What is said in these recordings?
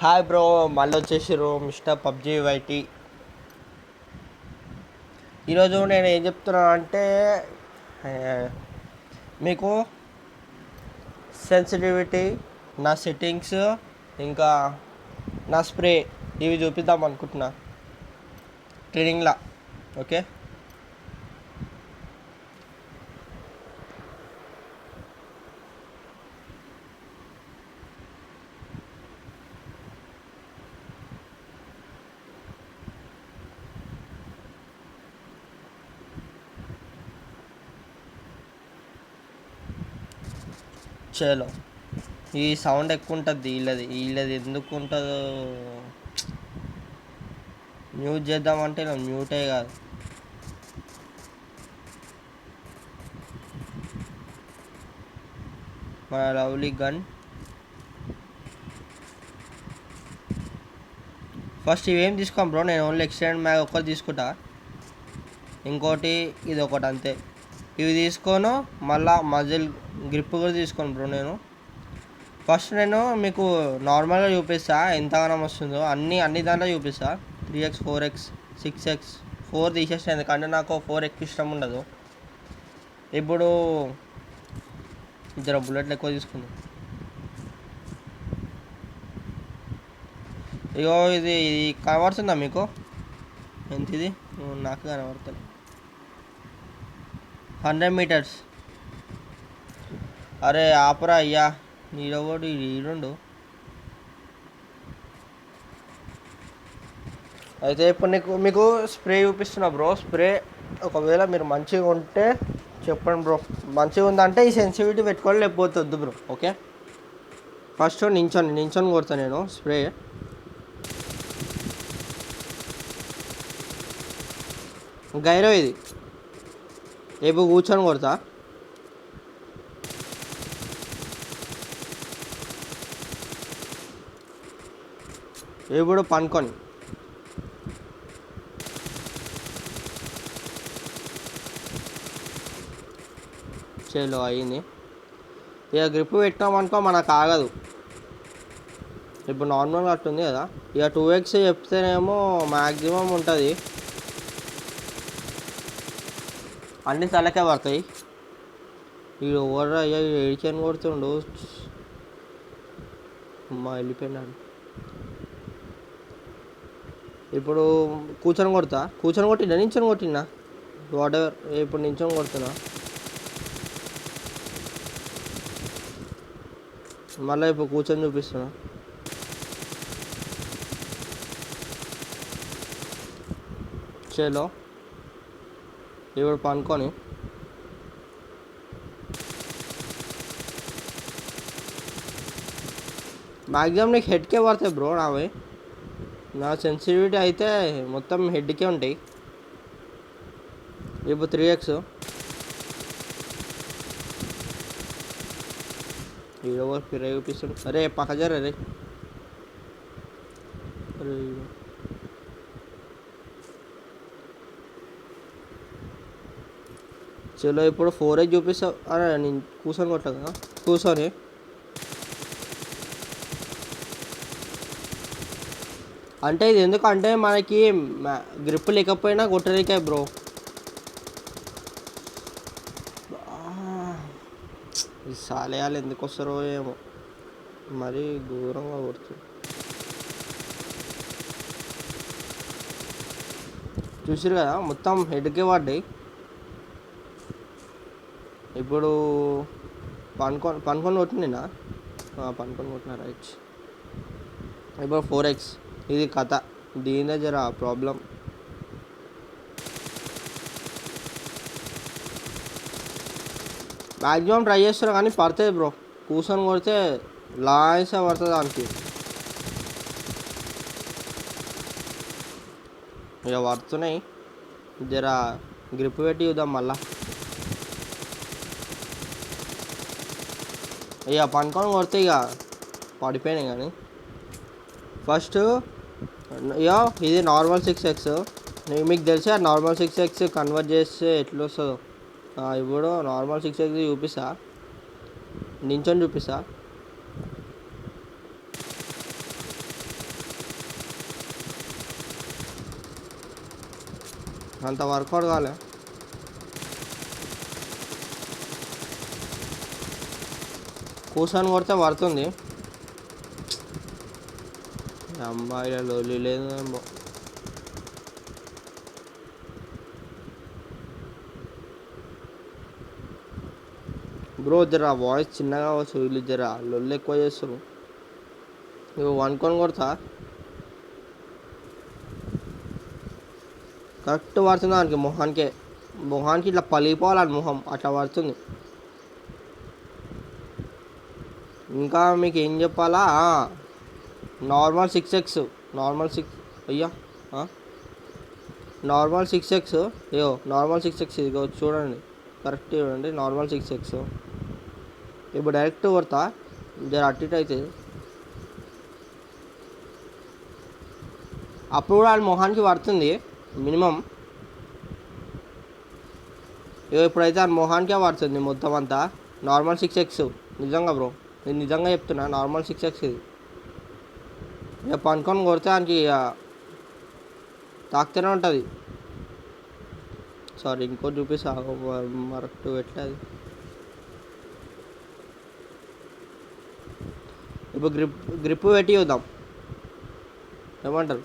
Hi bro, మళ్ళీ వచ్చేసారు mister PUBG YT. ఈరోజు నేను ఏం చెప్తున్నా అంటే ఆ, మీకు సెన్సిటివిటీ, నా సెట్టింగ్స్, ఇంకా నా స్ప్రే ఇవి చూపిద్దాం అనుకుంటున్నా ట్రైనింగ్లా. ఓకే, చలో. ఈ సౌండ్ ఎక్కువ ఉంటుంది వీళ్ళది ఎందుకు ఉంటుందో మ్యూట్ చేద్దామంటే నా మ్యూటే కాదు. మన లవ్లీ గన్. ఫస్ట్ ఇవేం తీసుకోం బ్రో, నేను ఓన్లీ ఎక్స్టెండ్ మ్యాగ్ ఒక్కటి తీసుకుంటా, ఇంకోటి ఇది ఒకటి అంతే. ఇవి తీసుకోను, మళ్ళా మజిల్ గ్రిప్ కూడా తీసుకోను బ్రో. ఫస్ట్ నేను మీకు నార్మల్గా చూపిస్తా ఎంతగానో వస్తుందో, అన్ని దాంట్లో చూపిస్తా. 3x 4x 6x 4 తీసేస్తా, ఎందుకంటే నాకు 4 ఇష్టం ఉండదు. ఇప్పుడు ఇద్దరు బుల్లెట్లు ఎక్కువ తీసుకుందాం. అయ్యో, ఇది కనబడుతుందా మీకు? ఎంత ఇది? నాకు కనబడుతుంది. 100 మీటర్స్. అరే ఆపరా అయ్యా, నీడోడు ఈడుండు. అయితే ఇప్పుడు మీకు స్ప్రే చూపిస్తున్నా బ్రో. స్ప్రే ఒకవేళ మీరు మంచిగా ఉంటే చెప్పండి బ్రో. మంచిగా ఉందంటే ఈ సెన్సిటివిటీ పెట్టుకోవాలి, లేకపోతే వద్దు బ్రో. ఓకే, ఫస్ట్ నించొని కొడతా నేను స్ప్రే. గైరో ఇది రేపు కూర్చొని కొడతా. ఇప్పుడు పనుకొని చేలో అయ్యింది. ఇక గ్రిప్ పెట్టినామనుకో మనకు ఆగదు. ఇప్పుడు నార్మల్గా అట్టుంది కదా. ఇక 2x చెప్తేనేమో మ్యాక్సిమం ఉంటుంది, అన్ని తలకే పడతాయి. వీడు ఓవర్ అయ్యా, ఏడిచని కొడుతుండు. అమ్మా వెళ్ళిపోయినాడు. ఇప్పుడు కూర్చొని కొట్టినా నించొని కొట్టినా వాట్ ఎవర్. ఇప్పుడు నించొని కొడుతున్నా. మళ్ళీ ఇప్పుడు కూర్చొని చూపిస్తున్నా. చేలో ఇప్పుడు పనుకొని మ్యాక్సిమం నీకు హెడ్కే పడతాయి బ్రో. నా సెన్సిటివిటీ అయితే మొత్తం హెడ్కే ఉంటాయి. ఇప్పుడు 3x ఈడోవర్ పిరే చూపిస్తాడు. అరే పక్కజారు. అరే చలో ఇప్పుడు 4x చూపిస్తావు. అరే నేను కూర్చొని కొట్టా కదా, కూర్చొని. అంటే ఇది ఎందుకంటే మనకి గ్రిప్ లేకపోయినా కొట్టరికాయ బ్రో. ఈ సాలయాలు ఎందుకు వస్తారో ఏమో, మరీ ఘోరంగా కొడుతుంది. చూసారు కదా, మొత్తం హెడ్కే పడ్డాయి. ఇప్పుడు పనుకొని కొట్టినా, పనుకొని కొట్టిన రైట్. ఇప్పుడు 4x ఇది కథ. దీనే జర ప్రాబ్లం. మ్యాక్సిమం ట్రై చేస్తారు కానీ పడుతుంది బ్రో. కూర్చొని కొడితే లాసే పడుతుంది దానికి. ఇక పడుతున్నాయి, జర గ్రిప్ పెట్టి చూద్దాం మళ్ళా. ఇక పనుకొని కొడితే ఇక పడిపోయినాయి. కానీ ఫస్ట్ ఇక ఇది నార్మల్ 6x. మీకు తెలిసే నార్మల్ 6x కన్వర్ట్ చేస్తే ఎట్లా వస్తుందో. ఇప్పుడు నార్మల్ 6x చూపిస్తా, నించొని చూపిస్తా. అంత వర్కౌట్ కాలే. కూర్చొని కొడితే పడుతుంది. అమ్మాయిల లొల్లి లేదు. బ్రో జర వాయిస్ చిన్నగా వచ్చు, వీళ్ళు జర లొల్లు ఎక్కువ చేస్తారు. నువ్వు అనుకొని కొడతా కరెక్ట్ పడుతుంది దానికి మొహానికి ఇట్లా పలిపోవాలి మొహం అట్లా పడుతుంది. ఇంకా మీకు ఏం చెప్పాలా, నార్మల్ 6x నార్మల్ 6 అయ్యా నార్మల్ 6x అయ్యో నార్మల్ 6x ఇదిగో చూడండి, కరెక్ట్ చూడండి, నార్మల్ 6x. ఇప్పుడు డైరెక్ట్ కొడతా, జర అటు ఇటు అవుతుంది. అప్పుడు కూడా మొహానికి పడుతుంది మినిమం. ఇప్పుడైతే ఆ మొహానికే పడుతుంది మొత్తం అంతా. నార్మల్ 6x నిజంగా బ్రో, నేను నిజంగా చెప్తున్నా, నార్మల్ 6x ఇది. ఇక పనుకొని కొడితే దానికి ఇక తాకుతూనే ఉంటుంది. సారీ ఇంకోటి చూపిస్తా మరొకటి ఎట్లా అది. ఇప్పుడు గ్రిప్ పెట్టి చూద్దాం ఏమంటారు.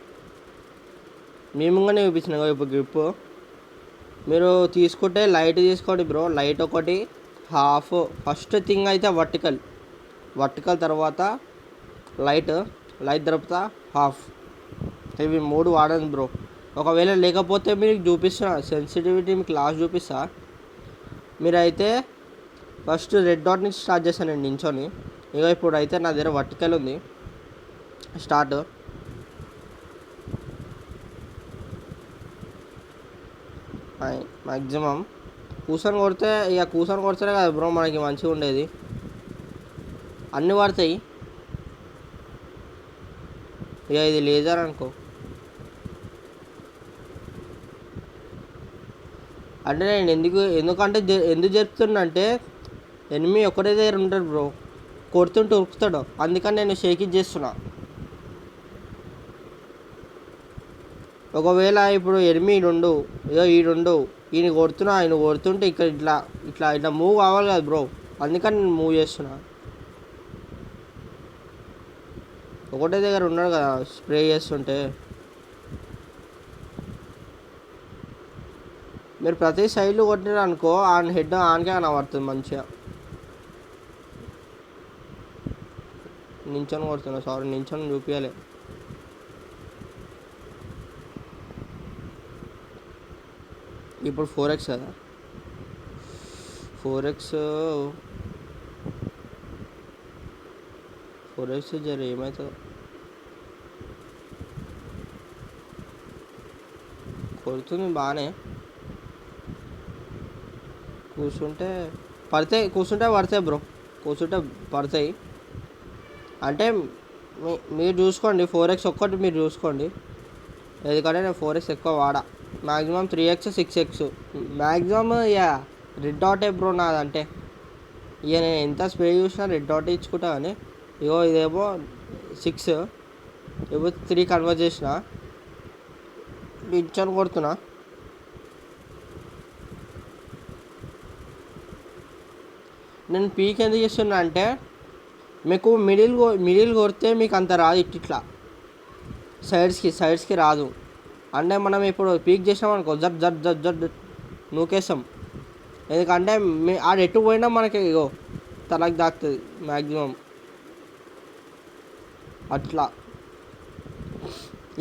మేముగానే చూపించిన ఇప్పుడు గ్రిప్ మీరు తీసుకుంటే లైట్ తీసుకోండి బ్రో. లైట్ ఒకటి హాఫ్. ఫస్ట్ థింగ్ అయితే వర్టికల్ తర్వాత లైట్ తర్వాత హాఫ్. ఇవి 3 వాడండి బ్రో. ఒకవేళ లేకపోతే మీకు చూపిస్తున్నా సెన్సిటివిటీ, మీకు లాస్ట్ చూపిస్తా. మీరైతే ఫస్ట్ రెడ్ డాట్ నుంచి స్టార్ట్ చేస్తాను నేను నించొని. ఇక ఇప్పుడు అయితే నా దగ్గర వర్టికల్ ఉంది. స్టార్ట్. మ్యాక్సిమం కూర్చొని కొడితేనే కదా బ్రో మనకి మంచిగా ఉండేది. అన్నీ పడతాయి. ఇక ఇది లేజర్ అనుకో, అంటే నేను ఎందుకు జరుపుతున్నా అంటే ఎనిమి ఒకటే దగ్గర ఉంటాడు బ్రో, కొడుతుంటే ఉరుకుతాడు, అందుకని నేను షేక్ ఇట్ చేస్తున్నా. ఒకవేళ ఇప్పుడు ఎనిమి ఈడుండు, ఈయన కొడుతున్నా, ఆయన కొడుతుంటే ఇక్కడ ఇట్లా మూవ్ కావాలి కదా బ్రో, అందుకని నేను మూవ్ చేస్తున్నా. ఒకటే దగ్గర ఉన్నాడు కదా స్ప్రే చేస్తుంటే. మీరు ప్రతి సైడ్లు కొట్టినారు అనుకో, ఆయన హెడ్ ఆనకే కనబడుతుంది మంచిగా. నించొని కొడుతున్నా, సారీ నించొని చూపించాలి. ఇప్పుడు 4x కదా, 4x జర ఏమవుతుందో. కొడుతుంది బాగానే. కూర్చుంటే పడతాయి బ్రో, కూర్చుంటే పడతాయి. అంటే మీరు చూసుకోండి, 4x ఒక్కటి మీరు చూసుకోండి. ఎందుకంటే నేను 4x ఎక్కువ వాడా. Maximum 3x 6x maximum. ఇక రెడ్ డాటే బ్రో నాదంటే. ఇక నేను ఎంత స్ప్రే చూసినా రెడ్ డాట్ ఇచ్చుకుంటా. కానీ ఇగో ఇదేమో 6, ఏమో 3 కన్వర్ట్ చేసిన, నించొని కొడుతున్నా. నేను పీక్ ఎందుకు చేస్తున్నా అంటే మీకు మిడిల్ కొడితే మీకు అంత రాదు, ఇట్లా సైడ్స్కి రాదు. అంటే మనం ఇప్పుడు పీక్ చేసినాం అనుకో, జడ్ నూకేస్తాం. ఎందుకంటే ఆడ ఎటు పోయినా మనకి ఇగో తలకి దాకుతుంది మ్యాక్సిమం అట్లా.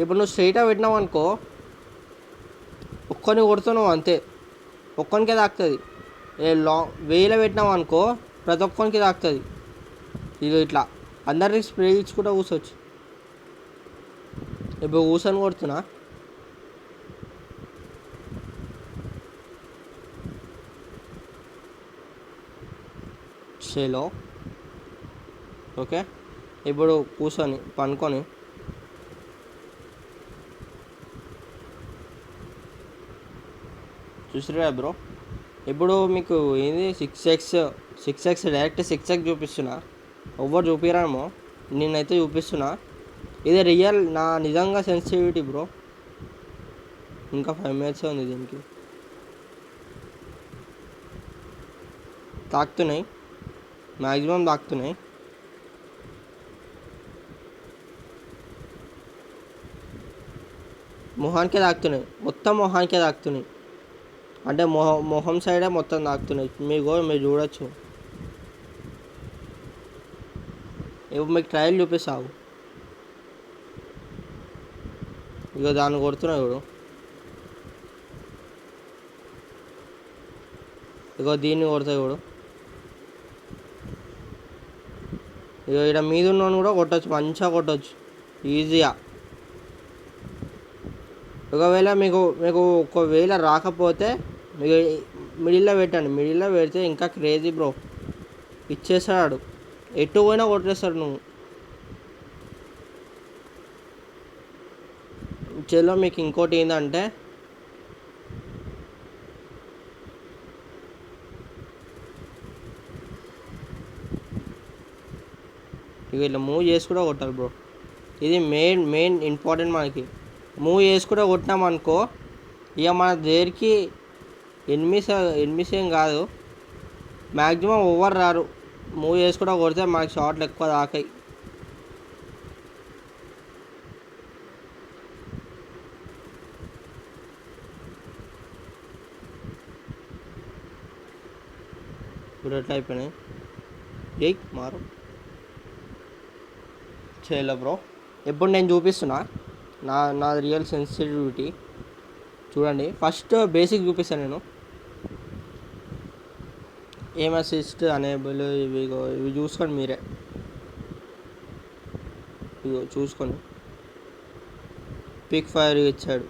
ఇప్పుడు నువ్వు స్ట్రైట్గా పెట్టినావు అనుకో, ఒక్కరిని కొడుతున్నావు అంతే, ఒక్కరికే తాకుతుంది. వేలో పెట్టినావు అనుకో ప్రతి ఒక్కరికి తాకుతుంది. ఇది ఇట్లా అందరికి స్ప్రే ఇచ్చుకుంటూ కూర్చోవచ్చు. ఇప్పుడు కూర్చొని కొడుతున్నా. షేలో ఓకే. ఇప్పుడు కూర్చొని పనుకొని చూసిరా బ్రో. ఇప్పుడు మీకు ఏంది 6x డైరెక్ట్ 6x చూపిస్తున్నా. ఎవ్వరు చూపిరామో, నేనైతే చూపిస్తున్నా. ఇది రియల్, నా నిజంగా సెన్సిటివిటీ బ్రో. ఇంకా 5 minutes ఉంది దీనికి. తాకుతున్నాయి, మ్యాక్సిమం తాకుతున్నాయి. మొహానికే తాకుతున్నాయి, మొత్తం మొహానికే తాకుతున్నాయి. అంటే మొహం సైడే మొత్తం తాకుతున్నాయి. మీరు చూడొచ్చు. ఇప్పుడు మీకు ట్రయల్ చూపిస్తావు. ఇక దాన్ని కొడుతున్నాయి ఇప్పుడు. ఇగో దీన్ని కొడతాయి ఇప్పుడు. ఇక ఇక్కడ మీద ఉన్నోని కూడా కొట్టచ్చు, మంచిగా కొట్టచ్చు ఈజీగా. ఒకవేళ మీకు ఒకవేళ రాకపోతే మీకు మిడిల్లో పెట్టండి. మిడిల్లో పెడితే ఇంకా క్రేజీ బ్రో, ఇచ్చేస్తాడు. ఎటు పోయినా కొట్టేస్తాడు నువ్వు. చలో మీకు ఇంకోటి ఏంటంటే, ఇక ఇట్లా మూవ్ చేసి కూడా కొట్టాలి బ్రో. ఇది మెయిన్ ఇంపార్టెంట్ మనకి. మూవ్ చేసి కూడా కొట్టినామనుకో, ఇక మన దగ్గరికి ఎనిమిస్ ఏం కాదు, మ్యాక్సిమం ఓవర్ రారు. మూవ్ చేసి కూడా కొడితే మనకి షాట్లు ఎక్కువ తాకాయి. ఇప్పుడు ఎట్లా అయిపోయినాయి. మారు చేయలే బ్రో. ఇప్పుడు నేను చూపిస్తున్నా నా రియల్ సెన్సిటివిటీ చూడండి. ఫస్ట్ బేసిక్ చూపిస్తాను నేను. ఏం అసిస్ట్ అనేబుల్ ఇవి చూసుకోండి మీరే. ఇగో చూసుకోండి, పిక్ ఫైర్ ఇచ్చాడు.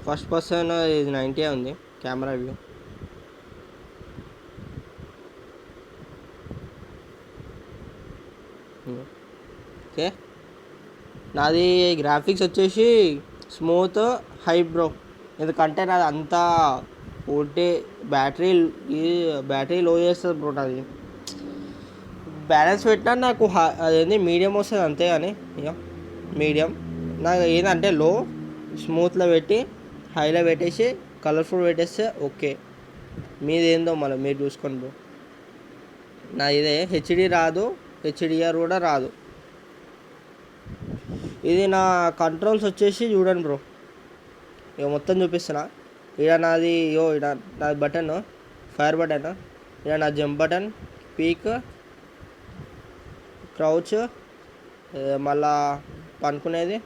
ఫస్ట్ పర్సన్ ఇది 90 ఉంది కెమెరా వ్యూ. ఓకే, నాది గ్రాఫిక్స్ వచ్చేసి స్మూత్ హై బ్రో. ఎందుకంటే నాది అంతా ఒకటి బ్యాటరీ లో చేస్తుంది బ్రో. నాది బ్యాలెన్స్ పెట్టినా నాకు అదేంటి మీడియం వస్తుంది అంతే. కానీ ఇక మీడియం నాకు ఏంటంటే లో స్మూత్లో పెట్టి హైలో పెట్టేసి కలర్ఫుల్ పెట్టేస్తే ఓకే. మీది ఏందో మళ్ళీ మీరు చూసుకోండి బ్రో. నా ఇదే హెచ్డి రాదు, హెచ్డిఆర్ కూడా రాదు. ఇది నా కంట్రోల్స్ వచ్చేసి చూడండి బ్రో. ఇక మొత్తం చూపిస్తున్నా. ఇక నాది నాది బటన్ ఫైర్ బటన్. ఇక నా జంప్ బటన్, పీక్, క్రౌచ్, మళ్ళా పనుకునేది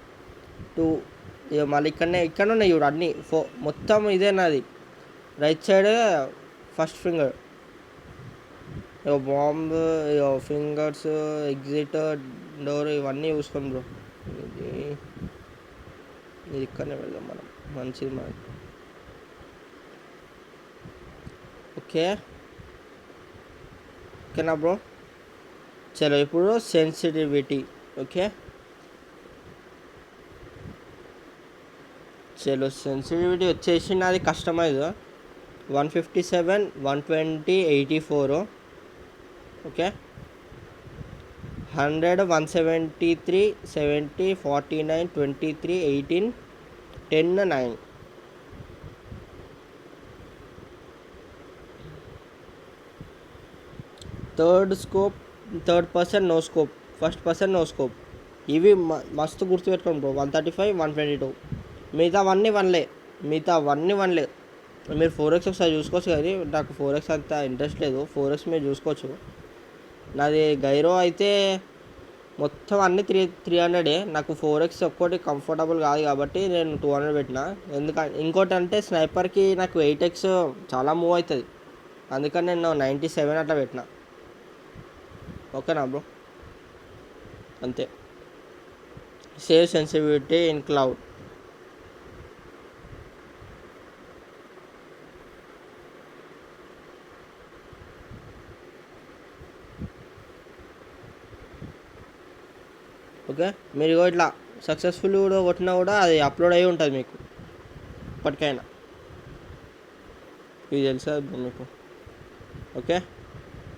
2. ఇక మళ్ళీ ఇక్కడ ఉన్నాయి చూడు అన్నీ. మొత్తం ఇదే నాది. రైట్ సైడ్ ఫస్ట్ ఫింగర్, ఇక బాంబ్, ఇక ఫింగర్స్, ఎగ్జిట్, డోర్ ఇవన్నీ చూసుకోండి బ్రో. ఇది ఇక్కడనే వెళ్దాం మనం, మంచిది మనకి. ఓకేనా బ్రో. చలో ఇప్పుడు సెన్సిటివిటీ. ఓకే, చలో సెన్సిటివిటీ వచ్చేసి నాది customise 157, 120, 84. Okay, 100, 173, 70, 49, 23, 18, 10, 9. Third person no scope, first person no scope. ఇవి మస్తు గుర్తుపెట్టుకోండి బ్రో. 135, 122. మిగతావన్నీ వన్లే. మీరు 4x ఒకసారి చూసుకోవచ్చు. కానీ నాకు 4x అంత ఇంట్రెస్ట్ లేదు. 4x మీరు చూసుకోవచ్చు. నాది గైరో అయితే మొత్తం అన్నీ 300. నాకు 4x ఒక్కటి కంఫర్టబుల్ కాదు కాబట్టి నేను 200 పెట్టిన. ఎందుకంటే ఇంకోటి అంటే స్నైపర్కి నాకు 8x చాలా మూవ్ అవుతుంది. అందుకని నేను 97 అట్లా పెట్టిన. ఓకేనా బ్రో, అంతే. Save sensitivity in cloud. Okay, మీరు ఇట్లా సక్సెస్ఫుల్ కూడా కొట్టినా కూడా అది అప్లోడ్ అయ్యి ఉంటుంది మీకు ఇప్పటికైనా. ఇది తెలుసా బ్రో మీకు. ఓకే,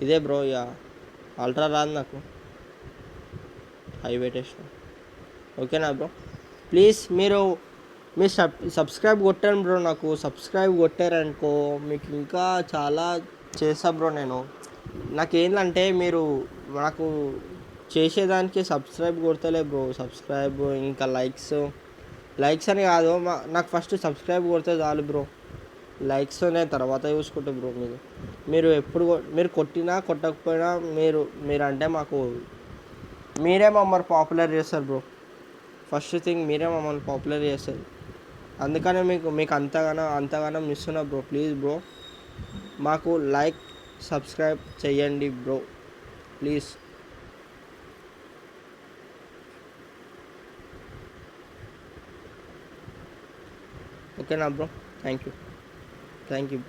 ఇదే బ్రో. ఇక అల్ట్రా రాదు నాకు, హై పెట్టేసిన. ఓకేనా బ్రో? ప్లీజ్ మీరు సబ్స్క్రైబ్ కొట్టాను బ్రో. నాకు సబ్స్క్రైబ్ కొట్టారనుకో మీకు ఇంకా చాలా చేస్తా బ్రో నేను. నాకేంటంటే మీరు నాకు చేసేదానికి సబ్స్క్రైబ్ కొడతలే బ్రో. సబ్స్క్రైబ్ ఇంకా లైక్స్ అని కాదు, నాకు ఫస్ట్ సబ్స్క్రైబ్ కొడితే చాలు బ్రో. లైక్స్ నేను తర్వాత చూసుకుంటా బ్రో. మీరు ఎప్పుడు మీరు కొట్టినా కొట్టకపోయినా మీరంటే మాకు మీరే మమ్మల్ని పాపులర్ చేస్తారు బ్రో. ఫస్ట్ థింగ్ మీరే మమ్మల్ని పాపులర్ చేస్తారు. అందుకనే మీకు అంతగానో ఇస్తున్నా బ్రో. ప్లీజ్ బ్రో మాకు లైక్ సబ్స్క్రైబ్ చెయ్యండి బ్రో, ప్లీజ్. ఓకేనా బ్రో? Thank you.